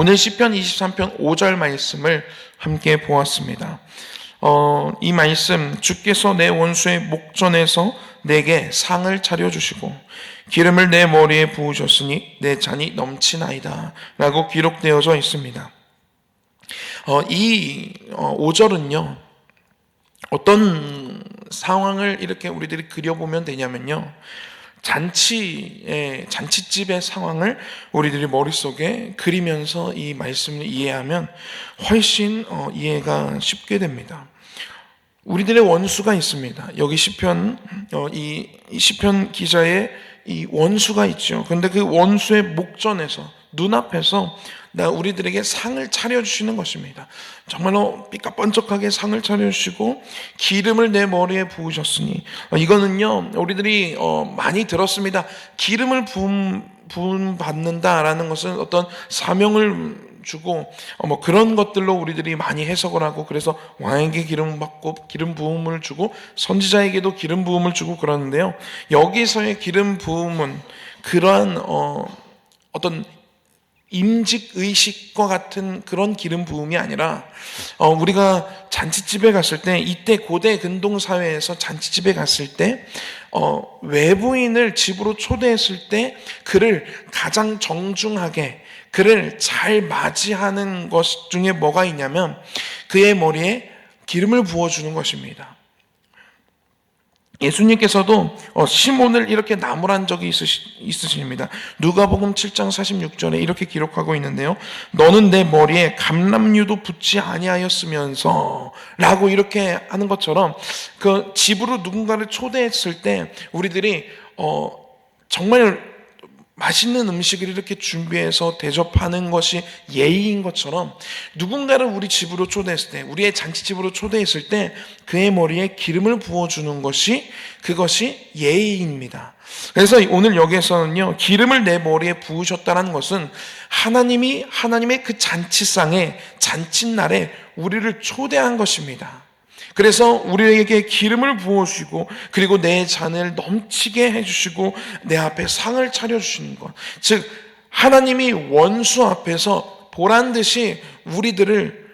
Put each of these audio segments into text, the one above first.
오늘 시편 23편 5절 말씀을 함께 보았습니다. 이 말씀, 주께서 내 원수의 목전에서 내게 상을 차려주시고 기름을 내 머리에 부으셨으니 내 잔이 넘치나이다 라고 기록되어져 있습니다. 이 5절은요 어떤 상황을 이렇게 우리들이 그려보면 되냐면요, 잔치집의 상황을 우리들이 머릿속에 그리면서 이 말씀을 이해하면 훨씬 이해가 쉽게 됩니다. 우리들의 원수가 있습니다. 여기 시편, 이 시편 기자의 이 원수가 있죠. 그런데 그 원수의 목전에서, 눈앞에서 우리들에게 상을 차려주시는 것입니다. 정말로 삐까뻔쩍하게 상을 차려주시고 기름을 내 머리에 부으셨으니, 이거는요 우리들이 많이 들었습니다. 기름을 부음 받는다라는 것은 어떤 사명을 주고 그런 것들로 우리들이 많이 해석을 하고, 그래서 왕에게 기름 받고 기름 부음을 주고 선지자에게도 기름 부음을 주고 그러는데요, 여기서의 기름 부음은 그러한 어떤 임직 의식과 같은 그런 기름 부음이 아니라, 우리가 잔치집에 갔을 때, 이때 고대 근동 사회에서 잔치집에 갔을 때 외부인을 집으로 초대했을 때 그를 가장 정중하게, 그를 잘 맞이하는 것 중에 뭐가 있냐면 그의 머리에 기름을 부어주는 것입니다. 예수님께서도 시몬을 이렇게 나무란 적이 있으십니다. 누가복음 7장 46절에 이렇게 기록하고 있는데요, 너는 내 머리에 감람류도 붙지 아니하였으면서 라고 이렇게 하는 것처럼, 그 집으로 누군가를 초대했을 때 우리들이 정말 맛있는 음식을 이렇게 준비해서 대접하는 것이 예의인 것처럼, 누군가를 우리 집으로 초대했을 때, 우리의 잔치집으로 초대했을 때 그의 머리에 기름을 부어주는 것이, 그것이 예의입니다. 그래서 오늘 여기에서는요, 기름을 내 머리에 부으셨다는 것은 하나님의 그 잔치상에, 잔칫날에 우리를 초대한 것입니다. 그래서 우리에게 기름을 부어주시고, 그리고 내 잔을 넘치게 해주시고 내 앞에 상을 차려주시는 것, 즉 하나님이 원수 앞에서 보란듯이 우리들을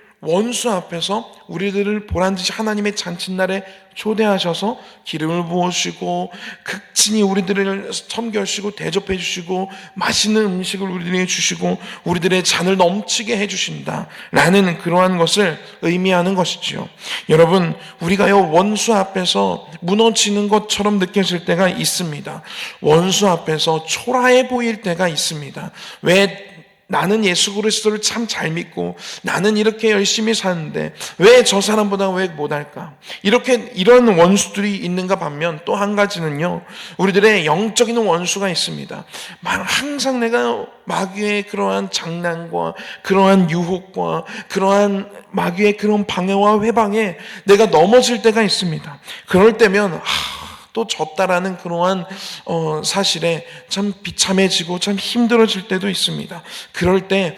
보란듯이 하나님의 잔칫날에 초대하셔서 기름을 부어주시고 극진히 우리들을 섬겨주시고 대접해 주시고 맛있는 음식을 우리들에게 주시고 우리들의 잔을 넘치게 해주신다 라는 그러한 것을 의미하는 것이지요. 여러분, 우리가요 원수 앞에서 무너지는 것처럼 느껴질 때가 있습니다. 원수 앞에서 초라해 보일 때가 있습니다. 왜? 나는 예수 그리스도를 참 잘 믿고 나는 이렇게 열심히 사는데 왜 저 사람보다 왜 못할까? 이런 원수들이 있는가 반면, 또 한 가지는요, 우리들의 영적인 원수가 있습니다. 항상 내가 마귀의 그러한 장난과 그러한 유혹과 그러한 마귀의 그런 방해와 회방에 내가 넘어질 때가 있습니다. 그럴 때면 또 졌다라는 그러한 사실에 참 비참해지고 참 힘들어질 때도 있습니다. 그럴 때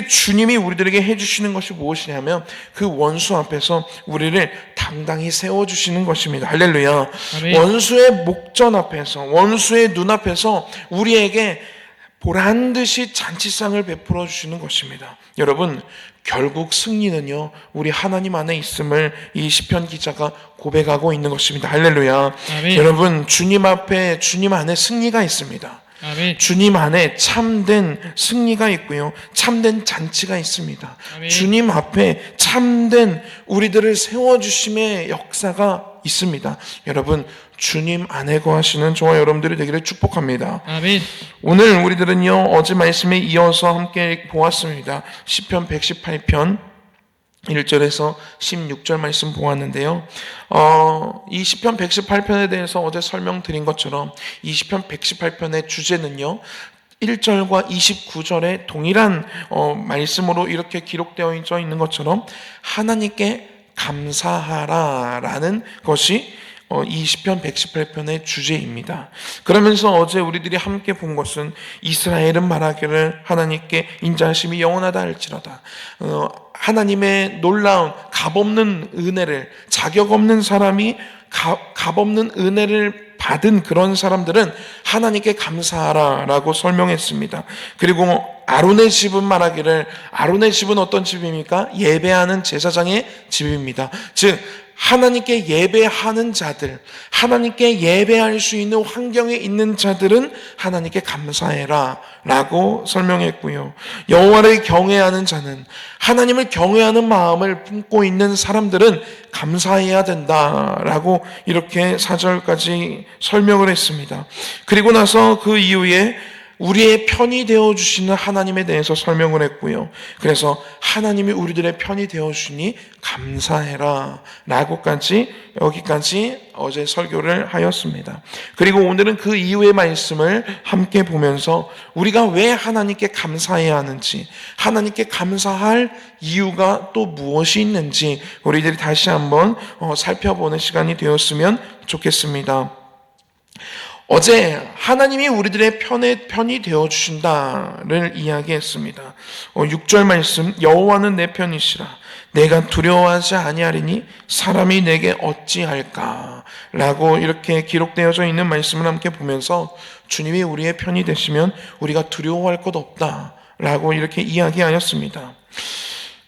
주님이 우리들에게 해주시는 것이 무엇이냐면 그 원수 앞에서 우리를 당당히 세워주시는 것입니다. 할렐루야. 아멘. 원수의 목전 앞에서, 원수의 눈앞에서 우리에게 보란듯이 잔치상을 베풀어 주시는 것입니다. 여러분, 결국 승리는요 우리 하나님 안에 있음을 이 시편 기자가 고백하고 있는 것입니다. 할렐루야. 아멘. 여러분, 주님 안에 승리가 있습니다. 아멘. 주님 안에 참된 승리가 있고요, 참된 잔치가 있습니다. 아멘. 주님 앞에 참된 우리들을 세워주심의 역사가 있습니다. 여러분, 주님 안에 거하시는 저와 여러분들이 되기를 축복합니다. 아멘. 오늘 우리들은요 어제 말씀에 이어서 함께 보았습니다. 시편 118편 1절에서 16절 말씀 보았는데요, 이 시편 118편에 대해서 어제 설명드린 것처럼 이 시편 118편의 주제는요 1절과 29절에 동일한 말씀으로 이렇게 기록되어 있는 것처럼 하나님께 감사하라 라는 것이 이 시편 118편의 주제입니다. 그러면서 어제 우리들이 함께 본 것은 이스라엘은 말하기를 하나님께 인자하심이 영원하다 할지라다, 하나님의 놀라운 값없는 은혜를, 자격 없는 사람이 값없는 은혜를 받은 그런 사람들은 하나님께 감사하라라고 설명했습니다. 그리고 아론의 집은 말하기를, 아론의 집은 어떤 집입니까? 예배하는 제사장의 집입니다. 즉 하나님께 예배하는 자들, 하나님께 예배할 수 있는 환경에 있는 자들은 하나님께 감사해라 라고 설명했고요. 여호와를 경외하는 자는, 하나님을 경외하는 마음을 품고 있는 사람들은 감사해야 된다라고 이렇게 4절까지 설명을 했습니다. 그리고 나서 그 이후에 우리의 편이 되어주시는 하나님에 대해서 설명을 했고요. 그래서 하나님이 우리들의 편이 되어주시니 감사해라 라고까지, 여기까지 어제 설교를 하였습니다. 그리고 오늘은 그 이후의 말씀을 함께 보면서 우리가 왜 하나님께 감사해야 하는지, 하나님께 감사할 이유가 또 무엇이 있는지 우리들이 다시 한번 살펴보는 시간이 되었으면 좋겠습니다. 어제 하나님이 우리들의 편이 되어주신다를 이야기했습니다. 6절 말씀, 여호와는 내 편이시라 내가 두려워하지 아니하리니 사람이 내게 어찌할까 라고 이렇게 기록되어져 있는 말씀을 함께 보면서 주님이 우리의 편이 되시면 우리가 두려워할 것 없다 라고 이렇게 이야기하였습니다.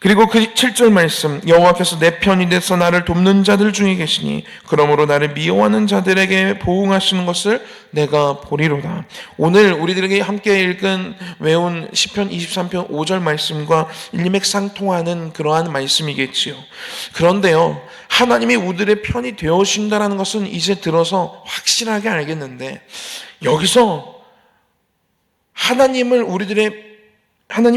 그리고 그 7절 말씀, 여호와께서 내 편이 돼서 나를 돕는 자들 중에 계시니 그러므로 나를 미워하는 자들에게 보응하시는 것을 내가 보리로다. 오늘 우리들에게 함께 읽은 외운 시편 23편 5절 말씀과 일맥상통하는 그러한 말씀이겠지요. 그런데요, 하나님이 우리들의 편이 되어주신다는 것은 이제 들어서 확실하게 알겠는데, 여기서 하나님이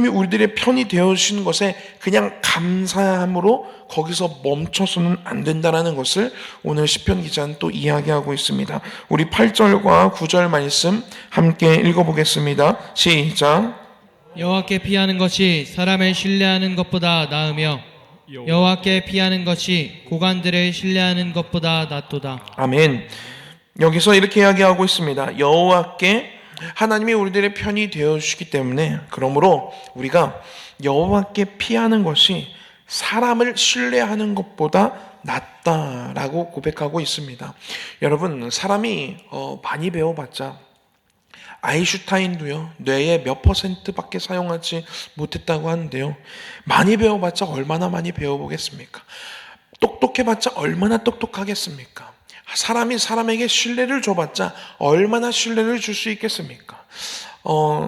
우리들의 편이 되어주시는 것에 그냥 감사함으로 거기서 멈춰서는 안 된다는 것을 오늘 시편 기자는 또 이야기하고 있습니다. 우리 8절과 9절 말씀 함께 읽어보겠습니다. 시작. 여호와께 피하는 것이 사람을 신뢰하는 것보다 나으며 여호와께 피하는 것이 고관들을 신뢰하는 것보다 낫도다. 아멘. 여기서 이렇게 이야기하고 있습니다. 하나님이 우리들의 편이 되어주시기 때문에, 그러므로 우리가 여호와께 피하는 것이 사람을 신뢰하는 것보다 낫다라고 고백하고 있습니다. 여러분, 사람이 많이 배워봤자, 아인슈타인도요, 뇌의 몇 %밖에 사용하지 못했다고 하는데요, 많이 배워봤자 얼마나 많이 배워보겠습니까? 똑똑해봤자 얼마나 똑똑하겠습니까? 사람이 사람에게 신뢰를 줘봤자 얼마나 신뢰를 줄 수 있겠습니까?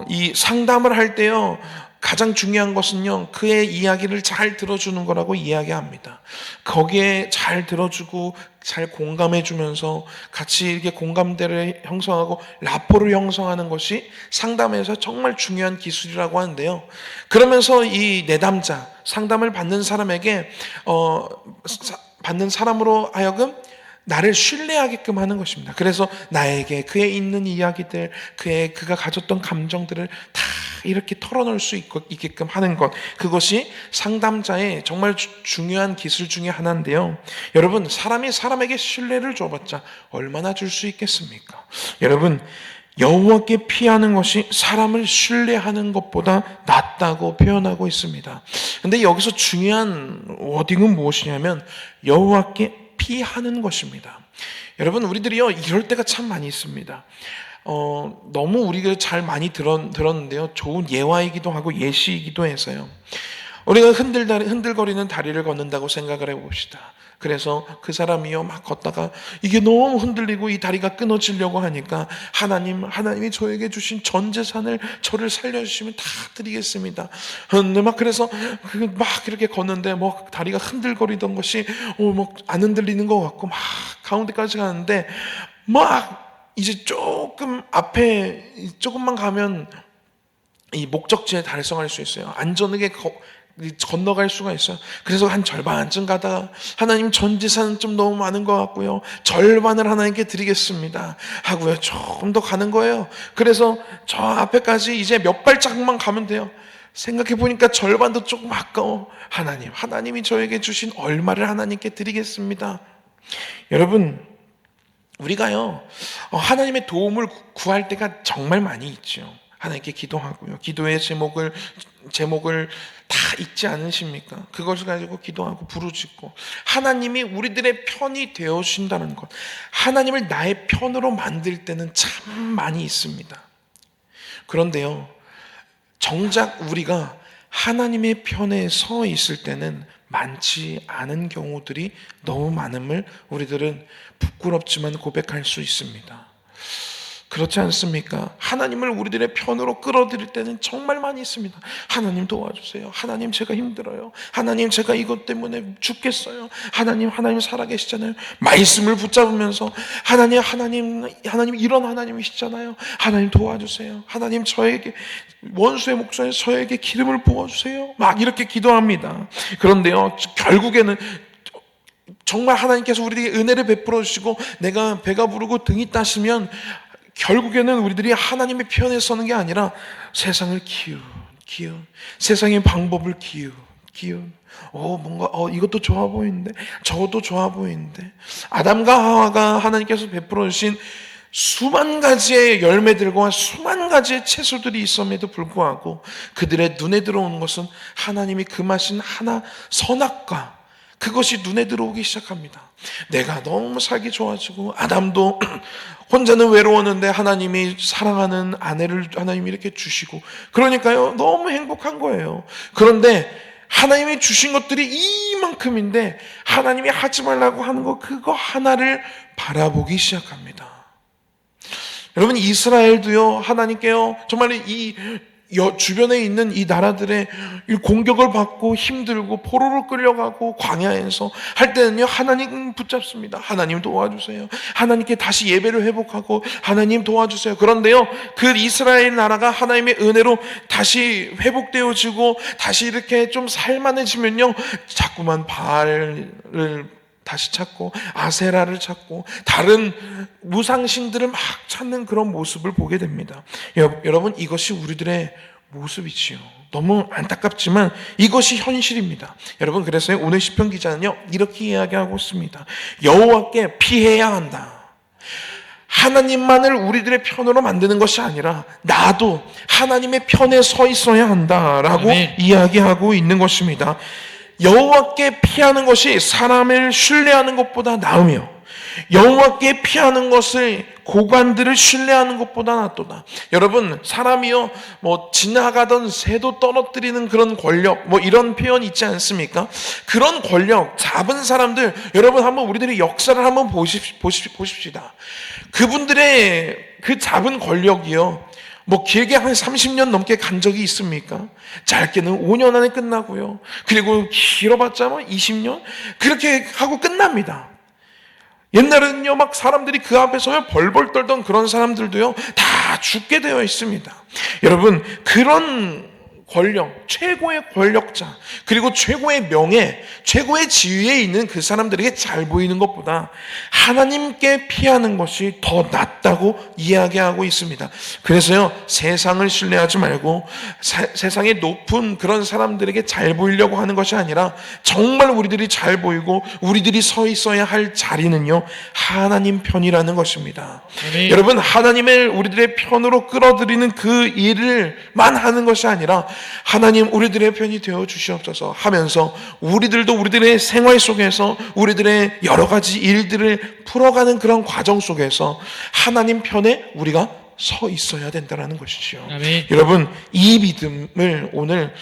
이 상담을 할 때요, 가장 중요한 것은요, 그의 이야기를 잘 들어주는 거라고 이야기합니다. 거기에 잘 들어주고 잘 공감해주면서 같이 이렇게 공감대를 형성하고 라포를 형성하는 것이 상담에서 정말 중요한 기술이라고 하는데요. 그러면서 이 내담자, 상담을 받는 사람에게 받는 사람으로 하여금 나를 신뢰하게끔 하는 것입니다. 그래서 나에게 그의 있는 이야기들, 그가 가졌던 감정들을 다 이렇게 털어놓을 수 있게끔 하는 것, 그것이 상담자의 정말 중요한 기술 중에 하나인데요. 여러분, 사람이 사람에게 신뢰를 줘봤자 얼마나 줄 수 있겠습니까? 여러분, 여호와께 피하는 것이 사람을 신뢰하는 것보다 낫다고 표현하고 있습니다. 근데 여기서 중요한 워딩은 무엇이냐면 여호와께 피하는 것입니다. 여러분, 우리들이요, 이럴 때가 참 많이 있습니다. 너무 우리가 잘 많이 들었는데요, 좋은 예화이기도 하고 예시이기도 해서요, 우리가 흔들거리는 다리를 걷는다고 생각을 해봅시다. 그래서 그 사람이요, 막 걷다가 이게 너무 흔들리고 이 다리가 끊어지려고 하니까 하나님이 저에게 주신 전 재산을 저를 살려주시면 다 드리겠습니다. 근데 막 그래서 막 이렇게 걷는데 뭐 다리가 흔들거리던 것이 뭐 안 흔들리는 것 같고 막 가운데까지 가는데 막 이제 조금 앞에 조금만 가면 이 목적지에 달성할 수 있어요. 안전하게 건너갈 수가 있어요. 그래서 한 절반쯤 가다가 하나님, 전 재산은 좀 너무 많은 것 같고요, 절반을 하나님께 드리겠습니다 하고요, 조금 더 가는 거예요. 그래서 저 앞에까지 이제 몇 발짝만 가면 돼요. 생각해 보니까 절반도 조금 아까워. 하나님이 저에게 주신 얼마를 하나님께 드리겠습니다. 여러분, 우리가요, 하나님의 도움을 구할 때가 정말 많이 있죠. 하나님께 기도하고요, 기도의 제목을 다 있지 않으십니까? 그것을 가지고 기도하고 부르짖고 하나님이 우리들의 편이 되어주신다는 것, 하나님을 나의 편으로 만들 때는 참 많이 있습니다. 그런데요, 정작 우리가 하나님의 편에 서 있을 때는 많지 않은 경우들이 너무 많음을 우리들은 부끄럽지만 고백할 수 있습니다. 그렇지 않습니까? 하나님을 우리들의 편으로 끌어들일 때는 정말 많이 있습니다. 하나님 도와주세요. 하나님 제가 힘들어요. 하나님 제가 이것 때문에 죽겠어요. 하나님 살아계시잖아요. 말씀을 붙잡으면서 하나님 이런 하나님이시잖아요. 하나님 도와주세요. 하나님 저에게 원수의 목전에 저에게 기름을 부어주세요. 막 이렇게 기도합니다. 그런데요, 결국에는 정말 하나님께서 우리에게 은혜를 베풀어 주시고 내가 배가 부르고 등이 따시면 결국에는 우리들이 하나님의 편에 서는 게 아니라 세상을 기운 세상의 방법을 기운 뭔가 이것도 좋아 보이는데 저것도 좋아 보이는데 아담과 하와가 하나님께서 베풀어 주신 수만 가지의 열매들과 수만 가지의 채소들이 있음에도 불구하고 그들의 눈에 들어오는 것은 하나님이 금하신 하나 선악과, 그것이 눈에 들어오기 시작합니다. 내가 너무 살기 좋아지고 아담도 혼자는 외로웠는데 하나님이 사랑하는 아내를 하나님이 이렇게 주시고 그러니까요 너무 행복한 거예요. 그런데 하나님이 주신 것들이 이만큼인데 하나님이 하지 말라고 하는 거 그거 하나를 바라보기 시작합니다. 여러분, 이스라엘도요 하나님께요 정말 이 주변에 있는 이 나라들의 공격을 받고 힘들고 포로로 끌려가고 광야에서 할 때는요 하나님 붙잡습니다. 하나님 도와주세요. 하나님께 다시 예배를 회복하고 하나님 도와주세요. 그런데요 그 이스라엘 나라가 하나님의 은혜로 다시 회복되어지고 다시 이렇게 좀 살만해지면요 자꾸만 바알을 다시 찾고 아세라를 찾고 다른 무상신들을 막 찾는 그런 모습을 보게 됩니다. 여러분, 이것이 우리들의 모습이지요. 너무 안타깝지만 이것이 현실입니다. 여러분, 그래서 오늘 시편 기자는요 이렇게 이야기하고 있습니다. 여호와께 피해야 한다. 하나님만을 우리들의 편으로 만드는 것이 아니라 나도 하나님의 편에 서 있어야 한다라고 이야기하고 있는 것입니다. 여호와께 피하는 것이 사람을 신뢰하는 것보다 나으며 여호와께 피하는 것을 고관들을 신뢰하는 것보다 낫도다. 여러분, 사람이요 지나가던 새도 떨어뜨리는 그런 권력 이런 표현 있지 않습니까? 그런 권력 잡은 사람들, 여러분 한번 우리들의 역사를 한번 보십시다. 그분들의 그 잡은 권력이요 길게 한 30년 넘게 간 적이 있습니까? 짧게는 5년 안에 끝나고요. 그리고 길어봤자 20년? 그렇게 하고 끝납니다. 옛날에는요, 사람들이 그 앞에서 벌벌 떨던 그런 사람들도요, 다 죽게 되어 있습니다. 여러분, 그런 권력, 최고의 권력자, 그리고 최고의 명예, 최고의 지위에 있는 그 사람들에게 잘 보이는 것보다 하나님께 피하는 것이 더 낫다고 이야기하고 있습니다. 그래서요, 세상을 신뢰하지 말고 세상의 높은 그런 사람들에게 잘 보이려고 하는 것이 아니라 정말 우리들이 잘 보이고 우리들이 서 있어야 할 자리는요, 하나님 편이라는 것입니다. 아멘. 여러분, 하나님을 우리들의 편으로 끌어들이는 그 일을만 하는 것이 아니라 하나님 우리들의 편이 되어 주시옵소서 하면서 우리들도 우리들의 생활 속에서 우리들의 여러 가지 일들을 풀어가는 그런 과정 속에서 하나님 편에 우리가 서 있어야 된다는 것이죠. 아멘. 여러분, 이 믿음을 오늘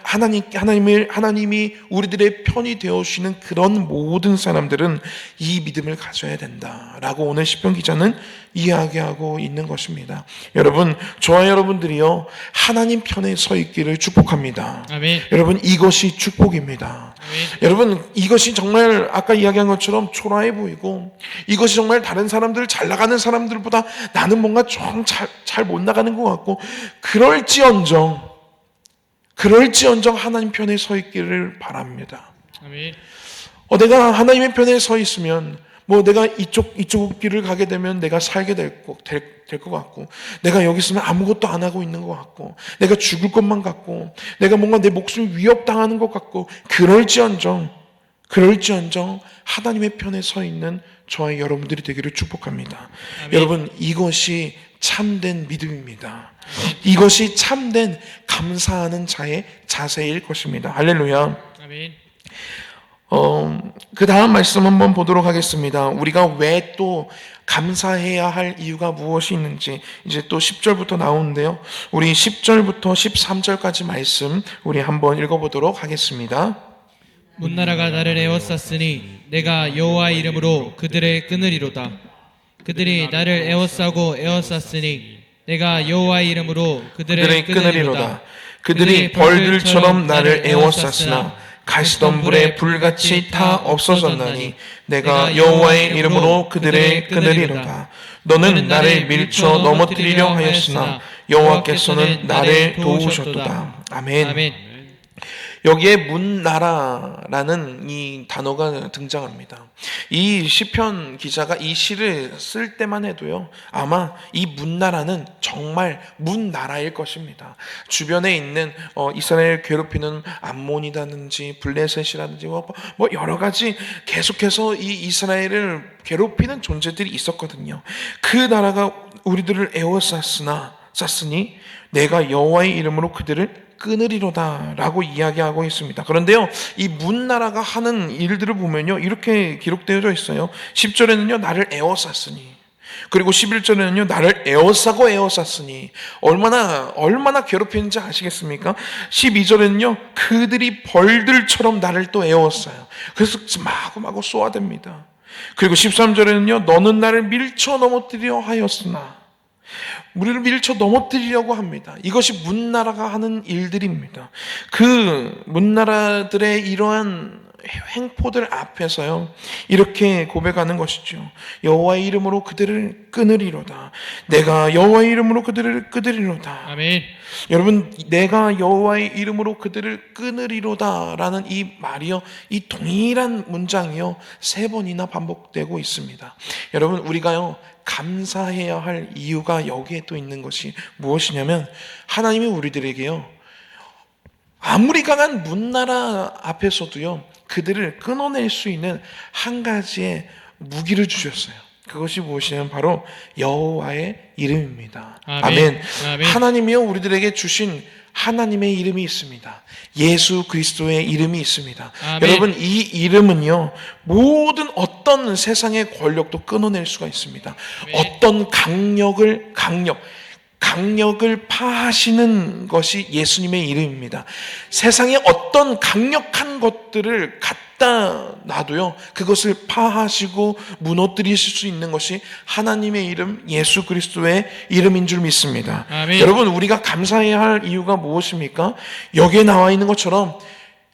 하나님이 우리들의 편이 되어 주시는 그런 모든 사람들은 이 믿음을 가져야 된다라고 오늘 시편 기자는 이야기하고 있는 것입니다. 여러분, 저와 여러분들이요 하나님 편에 서 있기를 축복합니다. 아멘. 여러분, 이것이 축복입니다. 아멘. 여러분, 이것이 정말 아까 이야기한 것처럼 초라해 보이고 이것이 정말 다른 사람들, 잘 나가는 사람들보다 나는 뭔가 좀 잘 못 나가는 것 같고 그럴지언정 하나님 편에 서 있기를 바랍니다. 아멘. 내가 하나님의 편에 서 있으면 내가 이쪽 길을 가게 되면 내가 살게 될 것 같고 내가 여기 있으면 아무것도 안 하고 있는 것 같고 내가 죽을 것만 같고 내가 뭔가 내 목숨이 위협당하는 것 같고 그럴지언정 하나님의 편에 서 있는 저와 여러분들이 되기를 축복합니다. 아멘. 여러분, 이것이 참된 믿음입니다. 이것이 참된 감사하는 자의 자세일 것입니다. 할렐루야. 아멘. 그 다음 말씀 한번 보도록 하겠습니다. 우리가 왜 또 감사해야 할 이유가 무엇이 있는지 이제 또 10절부터 나오는데요. 우리 10절부터 13절까지 말씀 우리 한번 읽어보도록 하겠습니다. 문나라가 나를 에워쌌으니 내가 여호와의 이름으로 그들을 끊으리로다. 그들이 나를 에워싸고 내가 여호와의 이름으로 그들을 끊으리로다. 그들이 벌들처럼 나를 에워쌌으나 가시던 불에 불같이 타 없어졌나니 내가 여호와의 이름으로 그들을 끊으리로다. 너는 나를 밀쳐 넘어뜨리려 하였으나 여호와께서는 나를 도우셨도다. 아멘. 아멘. 여기에 문나라라는 이 단어가 등장합니다. 이 시편 기자가 이 시를 쓸 때만 해도요, 아마 이 문나라는 정말 문나라일 것입니다. 주변에 있는 이스라엘 괴롭히는 암몬이라든지 블레셋이라든지 뭐 여러 가지 계속해서 이 이스라엘을 괴롭히는 존재들이 있었거든요. 그 나라가 우리들을 쌌으니 내가 여호와의 이름으로 그들을 끊으리로다 라고 이야기하고 있습니다. 그런데요, 이 문나라가 하는 일들을 보면요, 이렇게 기록되어져 있어요. 10절에는요 나를 에워쌌으니, 그리고 11절에는요 나를 에워쌌으니 얼마나 괴롭히는지 아시겠습니까? 12절에는요 그들이 벌들처럼 나를 또 에워싸요. 그래서 마구마구 쏘아댑니다. 그리고 13절에는요 너는 나를 밀쳐 넘어뜨리려 하였으나, 우리를 밀쳐 넘어뜨리려고 합니다. 이것이 문나라가 하는 일들입니다. 그 문나라들의 이러한 행포들 앞에서요 이렇게 고백하는 것이죠. 여호와의 이름으로 그들을 끊으리로다. 내가 여호와의 이름으로 그들을 끊으리로다. 아멘. 여러분, 내가 여호와의 이름으로 그들을 끊으리로다라는 이 말이요, 이 동일한 문장이요 3번이나 반복되고 있습니다. 여러분, 우리가요 감사해야 할 이유가 여기에 또 있는 것이 무엇이냐면, 하나님이 우리들에게요 아무리 강한 문나라 앞에서도요 그들을 끊어낼 수 있는 한 가지의 무기를 주셨어요. 그것이 무엇이냐면 바로 여호와의 이름입니다. 아멘. 아멘. 하나님이요 우리들에게 주신 하나님의 이름이 있습니다. 예수 그리스도의 이름이 있습니다. 아멘. 여러분, 이 이름은요 모든 어떤 세상의 권력도 끊어낼 수가 있습니다. 아멘. 어떤 강력을 파하시는 것이 예수님의 이름입니다. 세상에 어떤 강력한 것들을 갖다 놔도요 그것을 파하시고 무너뜨리실 수 있는 것이 하나님의 이름 예수 그리스도의 이름인 줄 믿습니다. 아멘. 여러분, 우리가 감사해야 할 이유가 무엇입니까? 여기에 나와 있는 것처럼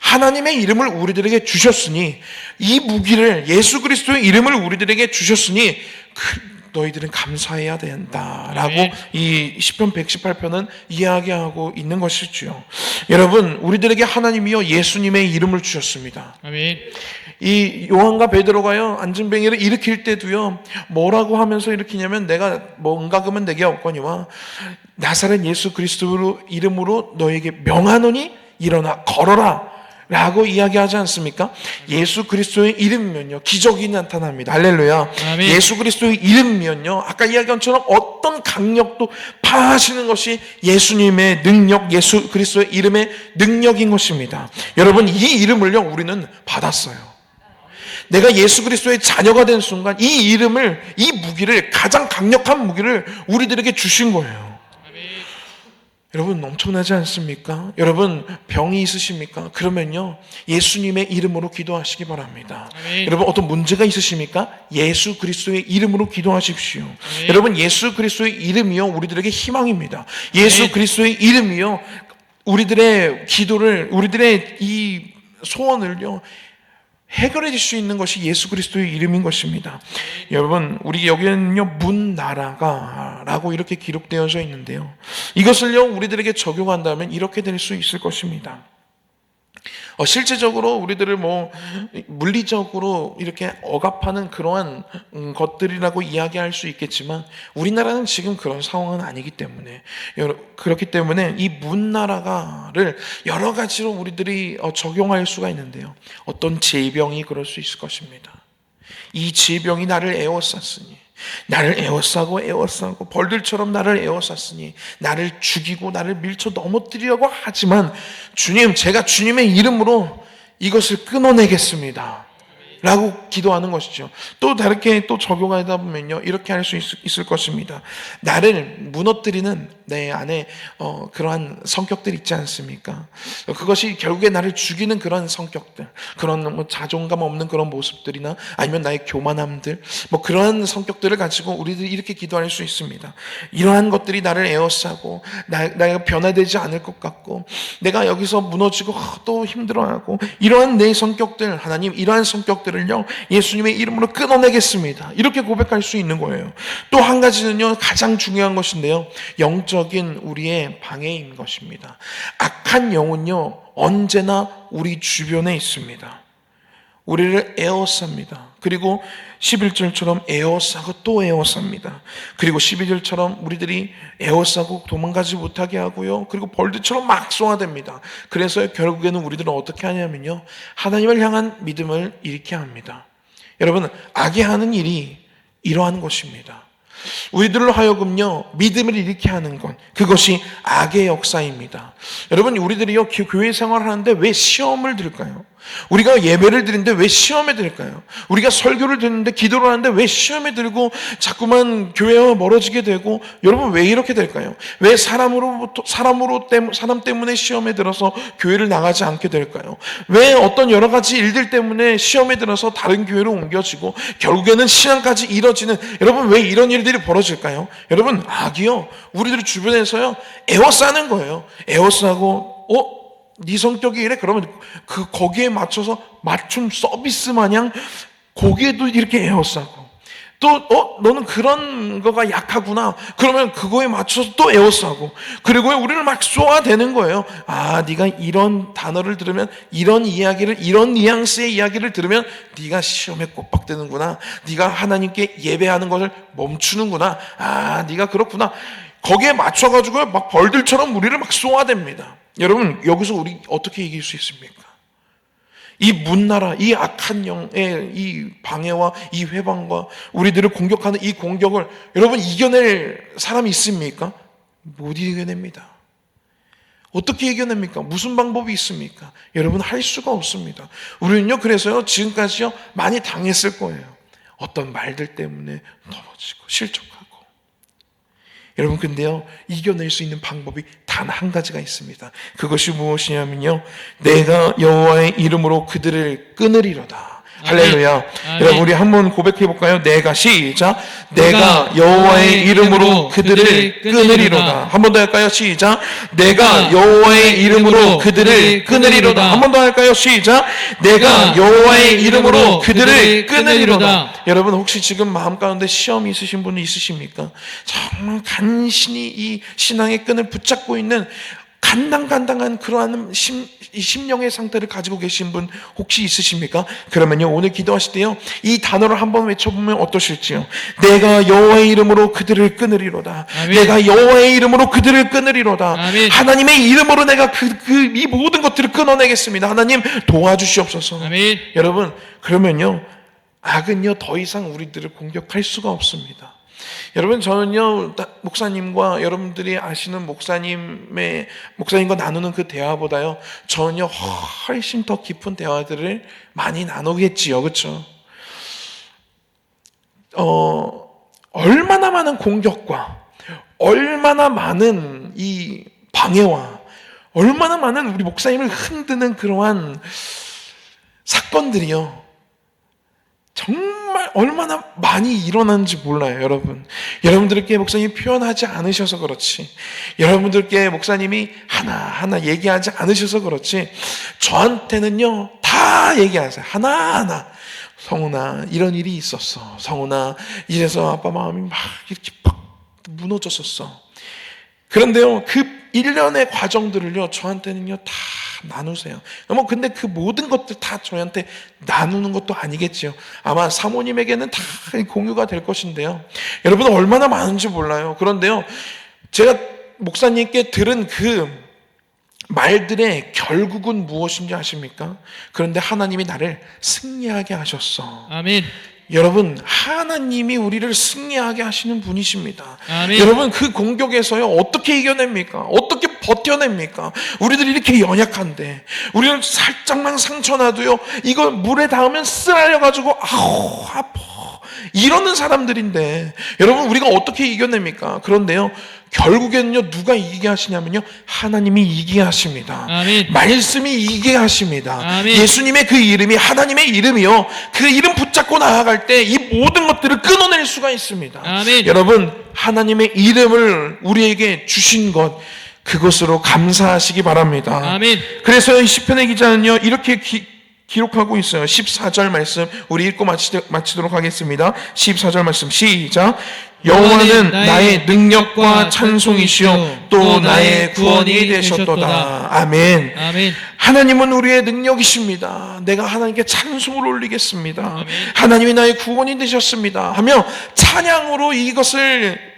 하나님의 이름을 우리들에게 주셨으니, 이 무기를, 예수 그리스도의 이름을 우리들에게 주셨으니 너희들은 감사해야 된다라고 네. 이 시편 118편은 이야기하고 있는 것이죠. 여러분, 우리들에게 하나님이요 예수님의 이름을 주셨습니다. 아멘. 이 요한과 베드로가요 안진뱅이를 일으킬 때도요 뭐라고 하면서 일으키냐면, 내가 뭔가 그면 내게 없거니와 나사렛 예수 그리스도 이름으로 너에게 명하노니 일어나 걸어라 라고 이야기하지 않습니까? 예수 그리스도의 이름이면요 기적이 나타납니다. 할렐루야. 아멘. 예수 그리스도의 이름이면요 아까 이야기한 것처럼 어떤 강력도 파하시는 것이 예수님의 능력, 예수 그리스도의 이름의 능력인 것입니다. 여러분, 이 이름을요 우리는 받았어요. 내가 예수 그리스도의 자녀가 된 순간 이 이름을, 이 무기를, 가장 강력한 무기를 우리들에게 주신 거예요. 여러분, 엄청나지 않습니까? 여러분, 병이 있으십니까? 그러면요 예수님의 이름으로 기도하시기 바랍니다. 아멘. 여러분, 어떤 문제가 있으십니까? 예수 그리스도의 이름으로 기도하십시오. 아멘. 여러분, 예수 그리스도의 이름이요 우리들에게 희망입니다. 예수 아멘. 그리스도의 이름이요 우리들의 기도를, 우리들의 이 소원을요 해결해 줄 수 있는 것이 예수 그리스도의 이름인 것입니다. 여러분, 우리 여기는요 문나라가라고 이렇게 기록되어져 있는데요, 이것을요 우리들에게 적용한다면 이렇게 될 수 있을 것입니다. 실제적으로 우리들을 물리적으로 이렇게 억압하는 그러한 것들이라고 이야기할 수 있겠지만, 우리나라는 지금 그런 상황은 아니기 때문에, 그렇기 때문에 이 문나라가를 여러 가지로 우리들이 적용할 수가 있는데요, 어떤 질병이 그럴 수 있을 것입니다. 이 질병이 나를 에워쌌으니, 나를 에워싸고 벌들처럼 나를 에워쌌으니 나를 죽이고 나를 밀쳐 넘어뜨리려고 하지만 주님, 제가 주님의 이름으로 이것을 끊어내겠습니다 라고 기도하는 것이죠. 또 다르게 또 적용하다 보면요, 이렇게 할 수 있을 것입니다. 나를 무너뜨리는 내 안에 그러한 성격들 있지 않습니까? 그것이 결국에 나를 죽이는 그런 성격들, 그런 뭐 자존감 없는 그런 모습들이나 아니면 나의 교만함들, 뭐 그러한 성격들을 가지고 우리들이 이렇게 기도할 수 있습니다. 이러한 것들이 나를 에워싸고 내가 변화되지 않을 것 같고 내가 여기서 무너지고 또 힘들어하고 이러한 내 성격들, 하나님 이러한 성격들을요 예수님의 이름으로 끊어내겠습니다. 이렇게 고백할 수 있는 거예요. 또 한 가지는요, 가장 중요한 것인데요, 영적인 우리의 방해인 것입니다. 악한 영은요 언제나 우리 주변에 있습니다. 우리를 에워쌉니다. 그리고 11절처럼 에워싸고 또 에워쌉니다. 그리고 12절처럼 우리들이 에워싸고 도망가지 못하게 하고요. 그리고 벌들처럼 막 쏘아댑니다. 그래서 결국에는 우리들은 어떻게 하냐면요, 하나님을 향한 믿음을 잃게 합니다. 여러분, 악이 하는 일이 이러한 것입니다. 우리들로 하여금요 믿음을 잃게 하는 것, 그것이 악의 역사입니다. 여러분, 우리들이요 교회 생활을 하는데 왜 시험을 들까요? 우리가 예배를 드리는데 왜 시험에 들까요? 우리가 설교를 듣는데 기도를 하는데 왜 시험에 들고 자꾸만 교회와 멀어지게 되고, 여러분 왜 이렇게 될까요? 왜 사람 때문에 시험에 들어서 교회를 나가지 않게 될까요? 왜 어떤 여러 가지 일들 때문에 시험에 들어서 다른 교회로 옮겨지고 결국에는 신앙까지 이뤄지는, 여러분 왜 이런 일들이 벌어질까요? 여러분, 악이요 우리들 주변에서요 에워싸는 거예요. 에워싸고 네 성격이 이래? 그러면 거기에 맞춰서 맞춤 서비스 마냥 거기에도 이렇게 에워싸고, 또 너는 그런 거가 약하구나 그러면 그거에 맞춰서 또 에워싸고, 그리고 우리를 막 쏘아대는 거예요. 네가 이런 단어를 들으면, 이런 이야기를, 이런 뉘앙스의 이야기를 들으면 네가 시험에 꼬박대는구나, 네가 하나님께 예배하는 것을 멈추는구나, 네가 그렇구나. 거기에 맞춰가지고 막 벌들처럼 우리를 막 쏘아댑니다. 여러분, 여기서 우리 어떻게 이길 수 있습니까? 이 문나라, 이 악한 영의 이 방해와 이 회방과 우리들을 공격하는 이 공격을 여러분 이겨낼 사람이 있습니까? 못 이겨냅니다. 어떻게 이겨냅니까? 무슨 방법이 있습니까? 여러분, 할 수가 없습니다. 우리는요 그래서요 지금까지요 많이 당했을 거예요. 어떤 말들 때문에 넘어지고 실족하고. 여러분, 근데요 이겨낼 수 있는 방법이 단 한 가지가 있습니다. 그것이 무엇이냐면요, 내가 여호와의 이름으로 그들을 끊으리로다. 할렐루야. 여러분, 우리 한번 고백해 볼까요? 시작. 내가 여호와의 이름으로 그들을 끊으리로다. 한 번 더 할까요? 시작. 내가 여호와의 이름으로 그들을 끊으리로다. 한 번 더 할까요? 시작. 내가 여호와의 이름으로 그들을 끊으리로다. 여러분, 혹시 지금 마음 가운데 시험이 있으신 분이 있으십니까? 정말 간신히 이 신앙의 끈을 붙잡고 있는 간당간당한 그러한 심령의 상태를 가지고 계신 분 혹시 있으십니까? 그러면요, 오늘 기도하실 때요 이 단어를 한번 외쳐보면 어떠실지요? 내가 여호와의 이름으로 그들을 끊으리로다. 아멘. 내가 여호와의 이름으로 그들을 끊으리로다. 아멘. 하나님의 이름으로 내가 이 모든 것들을 끊어내겠습니다. 하나님 도와주시옵소서. 아멘. 여러분, 그러면요 악은요 더 이상 우리들을 공격할 수가 없습니다. 여러분, 저는요 목사님과 여러분들이 아시는 목사님과 나누는 그 대화보다요 저는요 훨씬 더 깊은 대화들을 많이 나누겠지요. 그렇죠? 얼마나 많은 공격과 얼마나 많은 이 방해와 얼마나 많은 우리 목사님을 흔드는 그러한 사건들이요 정말 얼마나 많이 일어나는지 몰라요. 여러분들께 목사님이 표현하지 않으셔서 그렇지, 여러분들께 목사님이 하나하나 얘기하지 않으셔서 그렇지, 저한테는요 다 얘기하세요. 하나하나. 성훈아, 이런 일이 있었어. 성훈아, 이래서 아빠 마음이 막 이렇게 팍 무너졌었어. 그런데요 그 일련의 과정들을요 저한테는요 다 나누세요. 근데 그 모든 것들 다 저희한테 나누는 것도 아니겠지요. 아마 사모님에게는 다 공유가 될 것인데요, 여러분은 얼마나 많은지 몰라요. 그런데요 제가 목사님께 들은 그 말들의 결국은 무엇인지 아십니까? 그런데 하나님이 나를 승리하게 하셨어. 아멘. 여러분, 하나님이 우리를 승리하게 하시는 분이십니다. 아멘. 여러분, 그 공격에서요, 어떻게 이겨냅니까? 어떻게 버텨냅니까? 우리들이 이렇게 연약한데, 우리는 살짝만 상처 나도요, 이거 물에 닿으면 쓰라려가지고, 아우, 아파. 이러는 사람들인데, 여러분, 우리가 어떻게 이겨냅니까? 그런데요, 결국에는요, 누가 이기게 하시냐면요, 하나님이 이기게 하십니다. 아멘. 말씀이 이기게 하십니다. 아멘. 예수님의 그 이름이 하나님의 이름이요, 그 이름 붙잡고 나아갈 때 이 모든 것들을 끊어낼 수가 있습니다. 아멘. 여러분, 하나님의 이름을 우리에게 주신 것, 그것으로 감사하시기 바랍니다. 아멘. 그래서 시편의 기자는요, 이렇게 기록하고 있어요. 14절 말씀 우리 읽고 마치도록 하겠습니다. 14절 말씀 시작. 여호와는 나의 능력과 찬송이시요 또 나의 구원이 되셨도다. 아멘. 아멘. 하나님은 우리의 능력이십니다. 내가 하나님께 찬송을 올리겠습니다. 아멘. 하나님이 나의 구원이 되셨습니다 하며 찬양으로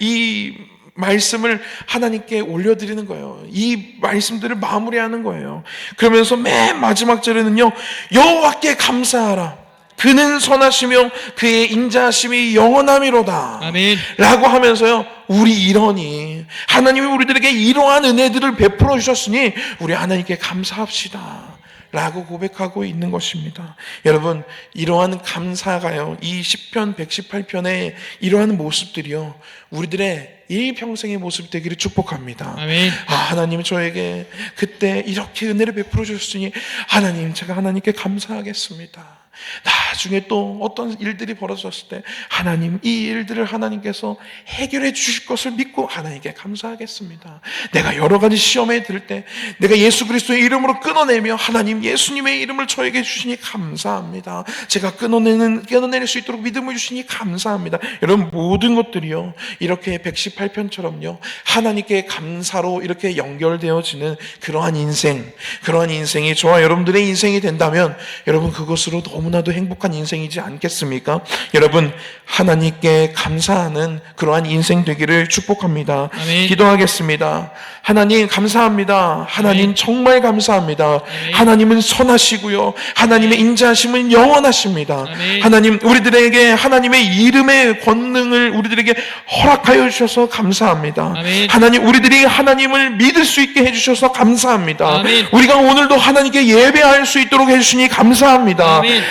이 말씀을 하나님께 올려드리는 거예요. 이 말씀들을 마무리하는 거예요. 그러면서 맨 마지막 절에는요, 여호와께 감사하라. 그는 선하시며 그의 인자하심이 영원함이로다. 아멘. 라고 하면서요, 우리 이러니 하나님이 우리들에게 이러한 은혜들을 베풀어 주셨으니 우리 하나님께 감사합시다 라고 고백하고 있는 것입니다. 여러분, 이러한 감사가요, 이 시편 118편의 이러한 모습들이요, 우리들의 일평생의 모습 되기를 축복합니다. 아멘. 하나님 저에게 그때 이렇게 은혜를 베풀어 주셨으니 하나님, 제가 하나님께 감사하겠습니다. 나중에 또 어떤 일들이 벌어졌을 때 하나님, 이 일들을 하나님께서 해결해 주실 것을 믿고 하나님께 감사하겠습니다. 내가 여러 가지 시험에 들 때 내가 예수 그리스도의 이름으로 끊어내며 하나님, 예수님의 이름을 저에게 주시니 감사합니다. 제가 끊어낼 수 있도록 믿음을 주시니 감사합니다. 여러분, 모든 것들이요, 이렇게 118편처럼요, 하나님께 감사로 이렇게 연결되어지는 그러한 인생이 저와 여러분들의 인생이 된다면 여러분, 그것으로 너무나도 행복한 인생이지 않겠습니까? 여러분, 하나님께 감사하는 그러한 인생 되기를 축복합니다. 아멘. 기도하겠습니다. 하나님 감사합니다. 하나님 아멘. 정말 감사합니다. 아멘. 하나님은 선하시고요, 하나님의 인자하심은 영원하십니다. 아멘. 하나님, 우리들에게 하나님의 이름의 권능을 우리들에게 허락하여 주셔서 감사합니다. 아멘. 하나님, 우리들이 하나님을 믿을 수 있게 해주셔서 감사합니다. 아멘. 우리가 오늘도 하나님께 예배할 수 있도록 해주시니 감사합니다. 아멘.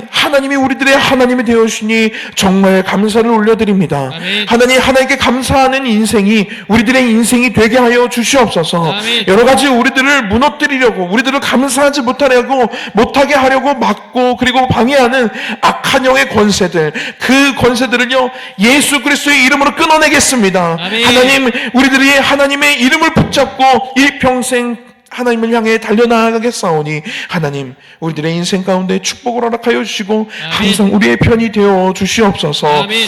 하나님이 우리들의 하나님이 되어주시니 정말 감사를 올려드립니다. 아멘. 하나님께 감사하는 인생이 우리들의 인생이 되게 하여 주시옵소서. 아멘. 여러 가지 우리들을 무너뜨리려고, 우리들을 감사하지 못하게 하려고 막고 그리고 방해하는 악한 영의 권세들, 그 권세들을요, 예수 그리스도의 이름으로 끊어내겠습니다. 아멘. 하나님, 우리들이 하나님의 이름을 붙잡고 일평생 하나님을 향해 달려나가겠사오니 하나님, 우리들의 인생 가운데 축복을 허락하여 주시고 항상 우리의 편이 되어 주시옵소서. 아멘.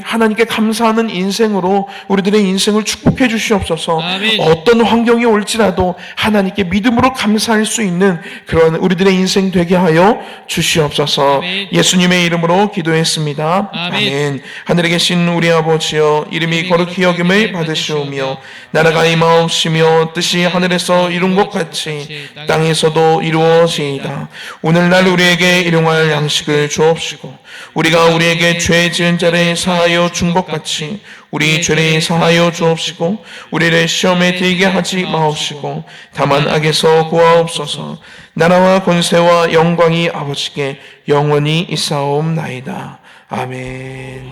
하나님께 감사하는 인생으로 우리들의 인생을 축복해 주시옵소서. 아멘. 어떤 환경이 올지라도 하나님께 믿음으로 감사할 수 있는 그런 우리들의 인생 되게 하여 주시옵소서. 아멘. 예수님의 이름으로 기도했습니다. 아멘. 하늘에 계신 우리 아버지여, 이름이 거룩히 여김을 받으시오며 나라가 임하옵시며 뜻이 하늘에서 이룬 것 같이 땅에서도 이루어지이다. 오늘날 우리에게 일용할 양식을 주옵시고 우리가 우리에게 죄 지은 자를 사하여 준 것 같이 우리 죄를 사하여 주옵시고 우리를 시험에 들게 하지 마옵시고 다만 악에서 구하옵소서. 나라와 권세와 영광이 아버지께 영원히 있사옵나이다. 아멘.